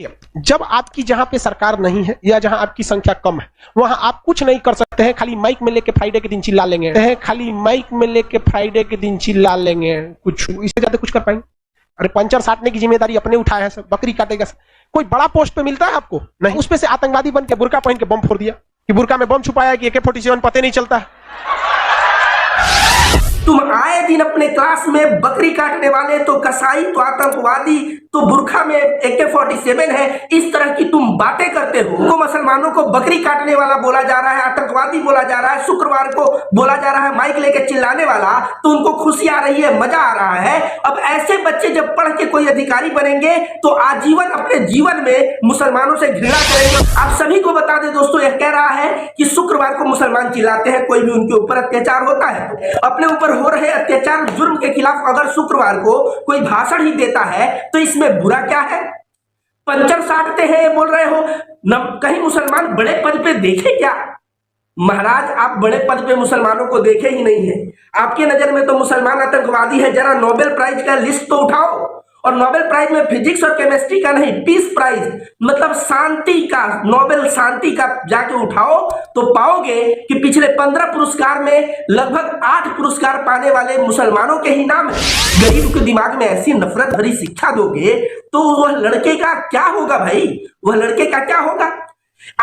जब आपकी जहां पे सरकार नहीं है या जहां आपकी संख्या कम है वहां आप कुछ नहीं कर सकते हैं, खाली माइक में लेके फ्राइडे के दिन चिल्ला लेंगे, खाली माइक में लेके फ्राइडे के दिन चिल्ला लेंगे, कुछ इससे ज्यादा कुछ कर पाएंगे? अरे पंचर साटने की जिम्मेदारी अपने उठाया है, सब बकरी काटेगा। कोई बड़ा पोस्ट पे मिलता है आपको? नहीं। उसमें से आतंकवादी बन के बुर्का पहन के बम फोड़ दिया कि बुर्का में बम छुपाया कि AK-47 पता नहीं चलता। तुम आए दिन अपने क्लास में बकरी काटने वाले तो कसाई तो आतंकवादी तो बुरखा में AK-47 है, इस तरह की तुम बातें करते हो। तो मुसलमानों को बकरी काटने वाला बोला जा रहा है, आतंकवादी बोला जा रहा है, शुक्रवार को बोला जा रहा है माइक लेके चिल्लाने वाला, तो उनको खुशी आ रही है, मजा आ रहा है। अब ऐसे बच्चे जब पढ़ के कोई अधिकारी बनेंगे तो आजीवन अपने जीवन में मुसलमानों से घृणा करेंगे। आप सभी को बता दें दोस्तों, यह कह रहा है कि शुक्रवार को मुसलमान चिल्लाते हैं, कोई भी उनके ऊपर अत्याचार होता है, अपने ऊपर हो रहे अत्याचार जुर्म के खिलाफ अगर शुक्रवार को कोई भाषण ही देता है तो इसमें बुरा क्या है? पंचर साटते हैं बोल रहे हो, कहीं मुसलमान बड़े पद पे देखे क्या? महाराज आप बड़े पद पे मुसलमानों को देखे ही नहीं है। आपकी नजर में तो मुसलमान आतंकवादी है। जरा नोबेल प्राइज का लिस्ट तो उठाओ, और नोबेल प्राइज में फिजिक्स और केमिस्ट्री का नहीं, पीस प्राइज मतलब शांति का, नोबेल शांति का जाके उठाओ तो पाओगे कि पिछले 15 पुरस्कार में लगभग 8 पुरस्कार पाने वाले मुसलमानों के ही नाम है। गरीब के दिमाग में ऐसी नफरत भरी शिक्षा दोगे तो वह लड़के का क्या होगा भाई? वह लड़के का क्या होगा?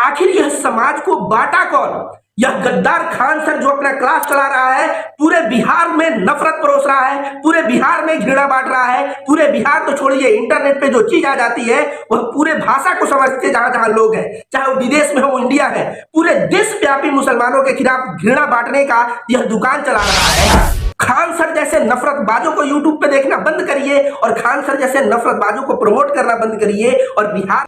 आखिर यह समाज को बांटा कौन? यह गद्दार खान सर जो अपना क्लास चला रहा है, पूरे बिहार में नफरत परोस रहा है, पूरे बिहार में घृणा बांट रहा है। पूरे बिहार तो छोड़िए, इंटरनेट पे जो चीज आ जाती है वह पूरे भाषा को समझते जहां जहां लोग हैं, चाहे वो विदेश में हो इंडिया है, पूरे देशव्यापी मुसलमानों के खिलाफ घृणा बांटने का यह दुकान चला रहा है। खान सर जैसे नफरतबाजों को यूट्यूब पे देखना बंद करिए और खान सर जैसे नफरतबाजों को प्रमोट करना बंद करिए। और बिहार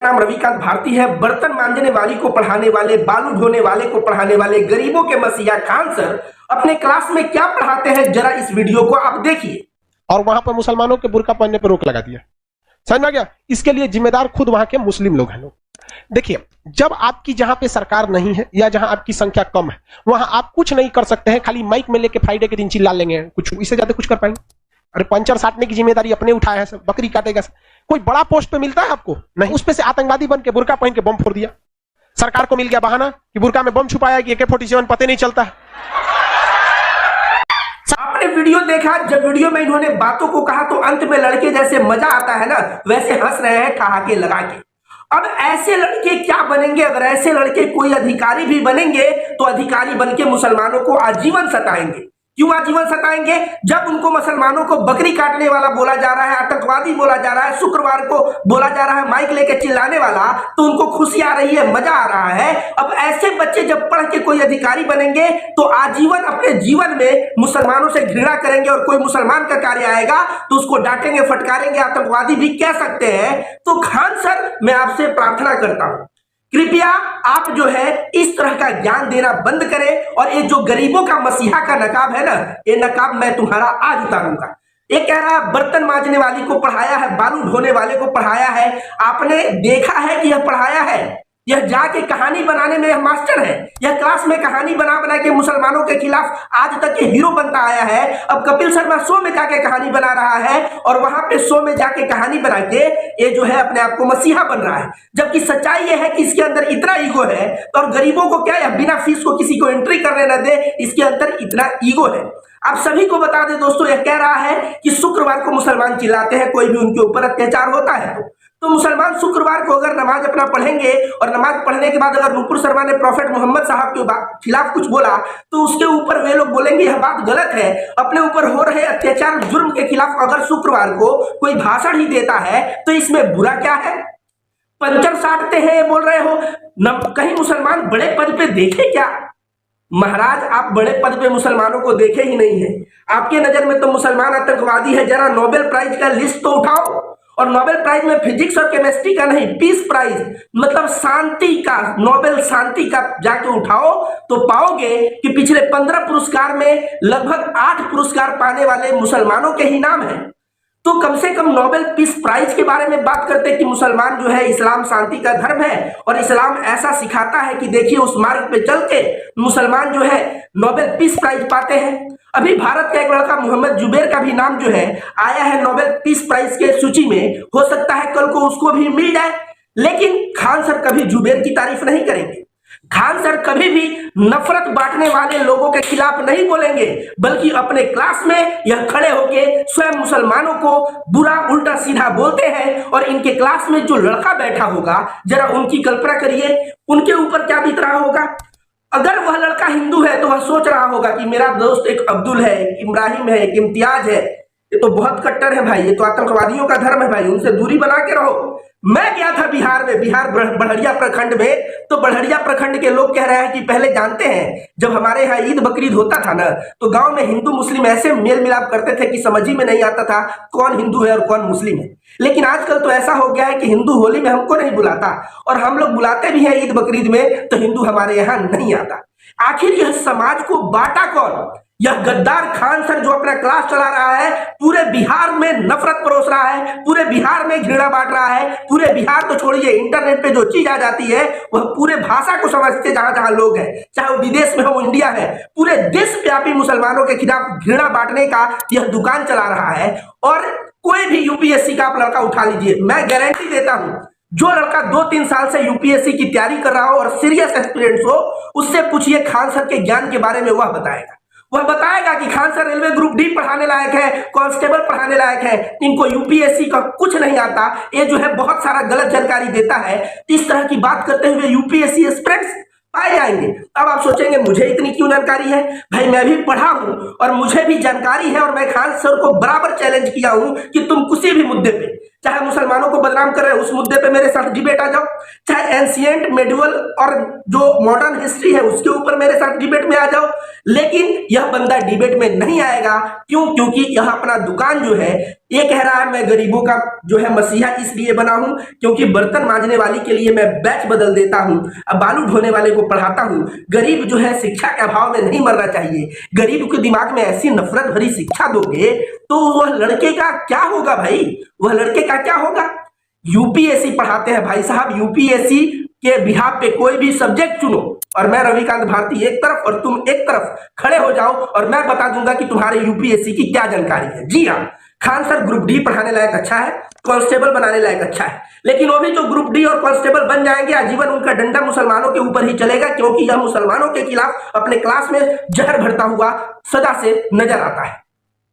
नाम रविकांत भारती है, बर्तन मांजने वाली को पढ़ाने वाले, बालू ढोने वाले को पढ़ाने वाले, गरीबों के मसीहा खान सर अपने क्लास में क्या पढ़ाते हैं जरा इस वीडियो को आप देखिए। और वहां पर मुसलमानों के बुर्का पहनने पर रोक लगा दिया। समझ में आ गया? इसके लिए जिम्मेदार खुद वहां के मुस्लिम लोग हैं। लोग देखिए, जब आपकी जहां पे सरकार नहीं है या जहां आपकी संख्या कम है वहां आप कुछ नहीं कर सकते हैं, खाली माइक में लेके फ्राइडे के दिन चिल्ला लेंगे, कुछ इससे ज्यादा कुछ कर पाएंगे? अरे पंचर साटने की जिम्मेदारी अपने उठाया है, सब बकरी काटेगा। कोई बड़ा पोस्ट पे मिलता है आपको? नहीं। उसमें से आतंकवादी बन के बुर्का पहन के बम फोड़ दिया। सरकार को मिल गया बहाना कि बुर्का में बम छुपाया कि AK-47 पता नहीं चलता। आपने वीडियो देखा, जब वीडियो में इन्होंने बातों को कहा तो अंत में लड़के जैसे मजा आता है ना, वैसे हंस रहे हैं ठहाके लगा के। अब ऐसे लड़के क्या बनेंगे? अगर ऐसे लड़के कोई अधिकारी भी बनेंगे तो अधिकारी बन के मुसलमानों को आजीवन सताएंगे। क्यों आजीवन सताएंगे? जब उनको मुसलमानों को बकरी काटने वाला बोला जा रहा है, आतंकवादी बोला जा रहा है, शुक्रवार को बोला जा रहा है माइक लेके चिल्लाने वाला, तो उनको खुशी आ रही है, मजा आ रहा है। अब ऐसे बच्चे जब पढ़ के कोई अधिकारी बनेंगे तो आजीवन अपने जीवन में मुसलमानों से घृणा करेंगे, और कोई मुसलमान का कार्य आएगा तो उसको डांटेंगे, फटकारेंगे, आतंकवादी भी कह सकते हैं। तो खान सर मैं आपसे प्रार्थना करता हूं, कृपया आप जो है इस तरह का ज्ञान देना बंद करें, और ये जो गरीबों का मसीहा का नकाब है ना, ये नकाब मैं तुम्हारा आज उतारूंगा। ये कह रहा है बर्तन मांजने वाली को पढ़ाया है, बालू ढोने वाले को पढ़ाया है। आपने देखा है कि यह पढ़ाया है? यह जाके कहानी बनाने में यह मास्टर है। यह क्लास में कहानी बना बना के मुसलमानों के खिलाफ आज तक ये हीरो बनता आया है। अब कपिल शर्मा शो में जाके कहानी बना रहा है, और वहां पे शो में जाके कहानी बना के ये जो है अपने आप को मसीहा बन रहा है। जबकि सच्चाई यह है कि इसके अंदर इतना ईगो है, और गरीबों को क्या है, बिना फीस को किसी को एंट्री करने न दे, इसके अंदर इतना ईगो है। आप सभी को बता दें दोस्तों, यह कह रहा है कि शुक्रवार को मुसलमान चिल्लाते हैं, कोई भी उनके ऊपर अत्याचार होता है तो मुसलमान शुक्रवार को अगर नमाज अपना पढ़ेंगे, और नमाज पढ़ने के बाद अगर नुपुर शर्मा ने प्रॉफेट मोहम्मद साहब के खिलाफ कुछ बोला तो उसके ऊपर वे लोग बोलेंगे यह बात गलत है। अपने ऊपर हो रहे अत्याचार जुर्म के खिलाफ अगर शुक्रवार को कोई भाषण ही देता है तो इसमें बुरा क्या है? पंचर साटते हैं बोल रहे हो, कहीं मुसलमान बड़े पद पे देखे क्या? महाराज आप बड़े पद पे मुसलमानों को देखे ही नहीं है। आपके नजर में तो मुसलमान आतंकवादी है। जरा नोबेल प्राइज का लिस्ट तो उठाओ, और नोबेल प्राइज में फिजिक्स और केमिस्ट्री का नहीं, पीस प्राइज मतलब शांति का, नोबेल शांति का जाके उठाओ तो पाओगे कि पिछले 15 पुरस्कार में लगभग 8 पुरस्कार पाने वाले मुसलमानों के ही नाम है। तो कम से कम नोबेल पीस प्राइज के बारे में बात करते कि मुसलमान जो है इस्लाम शांति का धर्म है, और इस्लाम ऐसा सिखाता है कि देखिए उस मार्ग पे चल के मुसलमान जो है नोबेल पीस प्राइज पाते हैं। अभी भारत का एक लड़का मोहम्मद जुबैर का भी नाम जो है आया है नोबेल पीस प्राइज के सूची में, हो सकता है कल को उसको भी मिल जाए। लेकिन खान सर कभी जुबैर की तारीफ नहीं करेंगे। खान सर कभी भी नफरत बांटने वाले लोगों के खिलाफ नहीं बोलेंगे, बल्कि अपने क्लास में यह खड़े होके स्वयं मुसलमानों को बुरा उल्टा सीधा बोलते हैं। और इनके क्लास में जो लड़का बैठा होगा, जरा उनकी कल्पना करिए उनके ऊपर क्या बीत रहा होगा। अगर वह लड़का हिंदू है तो वह सोच रहा होगा कि मेरा दोस्त एक अब्दुल है, एक इब्राहिम है, एक इम्तियाज है, ये तो बहुत कट्टर है भाई, ये तो आतंकवादियों का धर्म है भाई, उनसे दूरी बना के रहो। मैं गया था बिहार में, बिहार बड़हरिया प्रखंड में, तो बड़हरिया प्रखंड के लोग कह रहे हैं कि पहले जानते हैं जब हमारे यहाँ ईद बकरीद होता था ना, तो गांव में हिंदू मुस्लिम ऐसे मेल मिलाप करते थे कि समझ ही में नहीं आता था कौन हिंदू है और कौन मुस्लिम है। लेकिन आजकल तो ऐसा हो गया है कि हिंदू होली में हमको नहीं बुलाता, और हम लोग बुलाते भी हैं ईद बकरीद में, तो हिंदू हमारे यहाँ नहीं आता। आखिर यह समाज को बांटा कौन? यह गद्दार खान सर जो अपना क्लास चला रहा है, पूरे बिहार में नफरत परोस रहा है, पूरे बिहार में घृणा बांट रहा है। पूरे बिहार तो छोड़िए, इंटरनेट पे जो चीज आ जाती है वह पूरे भाषा को समझते जहां जहां लोग हैं, चाहे वो विदेश में हो इंडिया है, पूरे देशव्यापी मुसलमानों के खिलाफ घृणा बांटने का यह दुकान चला रहा है। और कोई भी यूपीएससी का आप लड़का उठा लीजिए, मैं गारंटी देता हूं, जो लड़का 2-3 साल से यूपीएससी की तैयारी कर रहा हो और सीरियस एक्सपीरियंस हो, उससे पूछिए खान सर के ज्ञान के बारे में, वह बताएगा। वह बताएगा कि Khan sir railway group D पढ़ाने लायक है, कांस्टेबल पढ़ाने लायक है, इनको यूपीएससी का कुछ नहीं आता, ये जो है बहुत सारा गलत जानकारी देता है। इस तरह की बात करते हुए यूपीएससी एस्पिरेंट्स पाए जाएंगे। अब आप सोचेंगे मुझे इतनी क्यों जानकारी है? भाई मैं भी पढ़ा हूं और मुझे भी जानकारी है, और मैं खान सर को बराबर चैलेंज किया हूं कि तुम किसी भी मुद्दे पे, चाहे मुसलमानों को बदनाम कर रहे हो उस मुद्दे पे मेरे साथ डिबेट आ जाओ, चाहे एंशिएंट मेडिवल और जो मॉडर्न हिस्ट्री है उसके ऊपर मेरे साथ डिबेट में आ जाओ। लेकिन यह बंदा डिबेट में नहीं आएगा। क्यों? क्योंकि यह अपना दुकान जो है, ये कह रहा है मैं गरीबों का जो है मसीहा इसलिए बना हूं क्योंकि बर्तन मांजने वाली के लिए मैं बैच बदल देता हूं, अब बालू ढोने वाले को पढ़ाता हूं। गरीब जो है शिक्षा के अभाव में नहीं मरना चाहिए। गरीब के दिमाग में ऐसी नफरत भरी शिक्षा दोगे तो वह लड़के का क्या होगा भाई? वह लड़के का क्या होगा? यूपीएससी पढ़ाते हैं भाई साहब, यूपीएससी के बिहाफ पे कोई भी सब्जेक्ट चुनो और मैं रविकांत भारती एक तरफ और तुम एक तरफ खड़े हो जाओ और मैं बता दूंगा कि तुम्हारे यूपीएससी की क्या जानकारी है। जी हाँ, खान सर ग्रुप डी पढ़ाने लायक अच्छा है, कांस्टेबल बनाने लायक अच्छा है, लेकिन वो भी जो ग्रुप डी और कांस्टेबल बन जाएंगे आजीवन उनका डंडा मुसलमानों के ऊपर ही चलेगा, क्योंकि यह मुसलमानों के खिलाफ अपने क्लास में जहर भरता हुआ सदा से नजर आता है।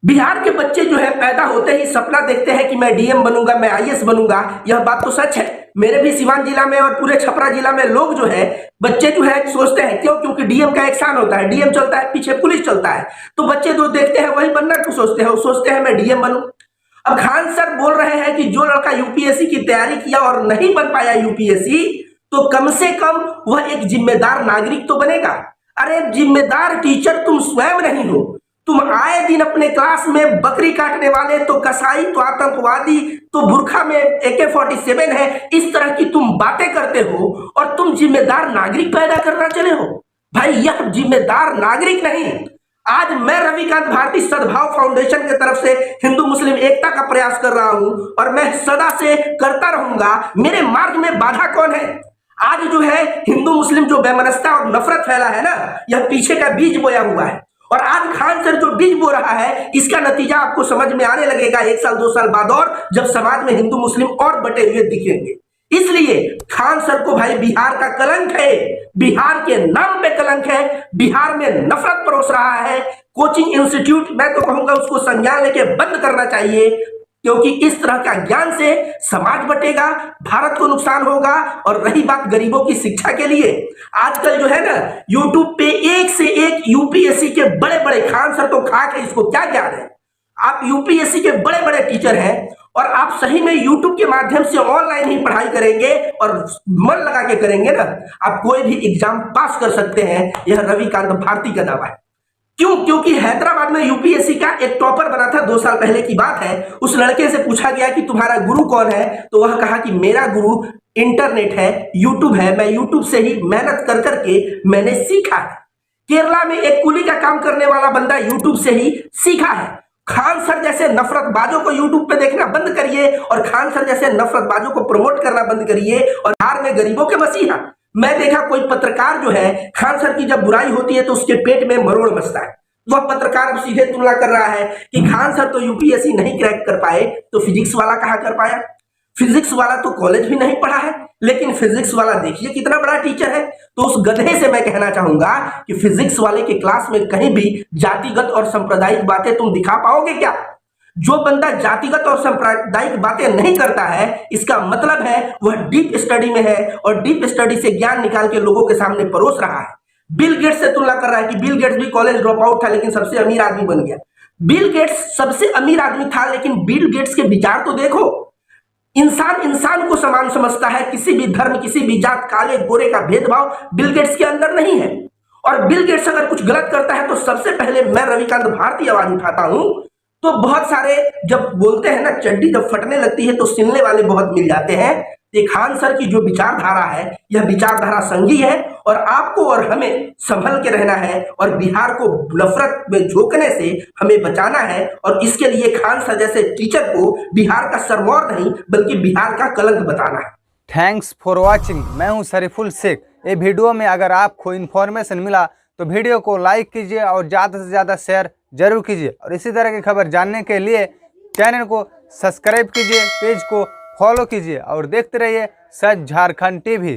बिहार के बच्चे जो है पैदा होते ही सपना देखते हैं कि मैं डीएम बनूंगा, मैं आईएएस बनूंगा। यह बात तो सच है। मेरे भी सिवान जिला में और पूरे छपरा जिला में लोग जो है बच्चे जो है सोचते हैं, क्यों? क्योंकि डीएम का एक शान होता है, डीएम चलता है पीछे पुलिस चलता है, तो बच्चे जो देखते हैं वही बनना क्यों सोचते हैं? वो सोचते हैं मैं डीएम बनूं। अब खान सर बोल रहे हैं कि जो लड़का यूपीएससी की तैयारी किया और नहीं बन पाया यूपीएससी, तो कम से कम वह एक जिम्मेदार नागरिक तो बनेगा। अरे जिम्मेदार टीचर तुम स्वयं नहीं हो। तुम आए दिन अपने क्लास में बकरी काटने वाले तो कसाई तो आतंकवादी तो बुरखा में AK-47 है, इस तरह की तुम बातें करते हो और तुम जिम्मेदार नागरिक पैदा करना चले हो। भाई यह जिम्मेदार नागरिक नहीं। आज मैं रविकांत भारती सद्भाव फाउंडेशन की तरफ से हिंदू मुस्लिम एकता का प्रयास कर रहा हूं और मैं सदा से करता रहूंगा। मेरे मार्ग में बाधा कौन है? आज जो है हिंदू मुस्लिम जो वैमनस्यता और नफरत फैला है ना, यह पीछे का बीज बोया हुआ है। और आज खान सर जो बीज बो रहा है, इसका नतीजा आपको समझ में आने लगेगा 1 साल 2 साल बाद, और जब समाज में हिंदू मुस्लिम और बटे हुए दिखेंगे। इसलिए खान सर को भाई बिहार का कलंक है, बिहार के नाम पे कलंक है, बिहार में नफरत परोस रहा है। कोचिंग इंस्टीट्यूट मैं तो कहूंगा उसको संज्ञान लेके बंद करना चाहिए, क्योंकि इस तरह का ज्ञान से समाज बटेगा, भारत को नुकसान होगा। और रही बात गरीबों की शिक्षा के लिए, आजकल जो है ना यूट्यूब पे एक से एक यूपीएससी के बड़े बड़े, खान सर तो खाक है, इसको क्या ज्ञान है? आप यूपीएससी के बड़े बड़े टीचर हैं और आप सही में यूट्यूब के माध्यम से ऑनलाइन ही पढ़ाई करेंगे और मन लगा के करेंगे ना, आप कोई भी एग्जाम पास कर सकते हैं। यह रविकांत भारती का दावा है। क्यों? क्योंकि हैदराबाद में यूपीएससी का एक टॉपर बना था, 2 साल पहले की बात है। उस लड़के से पूछा गया कि तुम्हारा गुरु कौन है, तो वह कहा कि मेरा गुरु इंटरनेट है, यूट्यूब है, मैं यूट्यूब से ही मेहनत कर करके मैंने सीखा है। केरला में एक कुली का काम करने वाला बंदा यूट्यूब से ही सीखा है। खान सर जैसे नफरतबाजों को यूट्यूब पे देखना बंद करिए और खान सर जैसे नफरतबाजों को प्रमोट करना बंद करिए। और बिहार में गरीबों के मसीहा, मैं देखा कोई पत्रकार जो है खान सर की जब बुराई होती है तो उसके पेट में मरोड़ बसता है। वह पत्रकार अब सीधे तुलना कर रहा है कि खान सर तो यूपीएससी नहीं क्रैक कर पाए, तो फिजिक्स वाला कहाँ कर पाया। फिजिक्स वाला तो कॉलेज भी नहीं पढ़ा है, लेकिन फिजिक्स वाला देखिए कितना बड़ा टीचर है। तो उस गधे से मैं कहना चाहूंगा कि फिजिक्स वाले के क्लास में कहीं भी जातिगत और सांप्रदायिक बातें तुम दिखा पाओगे क्या? जो बंदा जातिगत और सांप्रदायिक बातें नहीं करता है, इसका मतलब है वह डीप स्टडी में है और डीप स्टडी से ज्ञान निकाल के लोगों के सामने परोस रहा है। बिल गेट्स से तुलना कर रहा है कि बिल गेट्स भी कॉलेज ड्रॉप आउट था लेकिन सबसे अमीर आदमी बन गया। बिल गेट्स सबसे अमीर आदमी था, लेकिन बिल गेट्स के विचार तो देखो। इंसान इंसान को समान समझता है, किसी भी धर्म, किसी भी जात, काले गोरे का भेदभाव बिल गेट्स के अंदर नहीं है। और बिल गेट्स अगर कुछ गलत करता है तो सबसे पहले मैं रविकांत भारती आवाज उठाता हूं। तो बहुत सारे जब बोलते हैं ना, चड्डी जब फटने लगती है तो सिलने वाले बहुत मिल जाते हैं। ये खान सर की जो विचारधारा है, यह विचारधारा संघी है और आपको और हमें संभल के रहना है और बिहार को नफरत में झोंकने से हमें बचाना है। और इसके लिए खान सर जैसे टीचर को बिहार का सरमौर नहीं बल्कि बिहार का कलंक बताना है। Thanks for watching. मैं हूं शरीफुल शेख। ये वीडियो में अगर आपको इन्फॉर्मेशन मिला तो वीडियो को लाइक कीजिए और ज़्यादा से ज़्यादा शेयर जरूर कीजिए। और इसी तरह की खबर जानने के लिए चैनल को सब्सक्राइब कीजिए, पेज को फॉलो कीजिए और देखते रहिए सच झारखंड टीवी।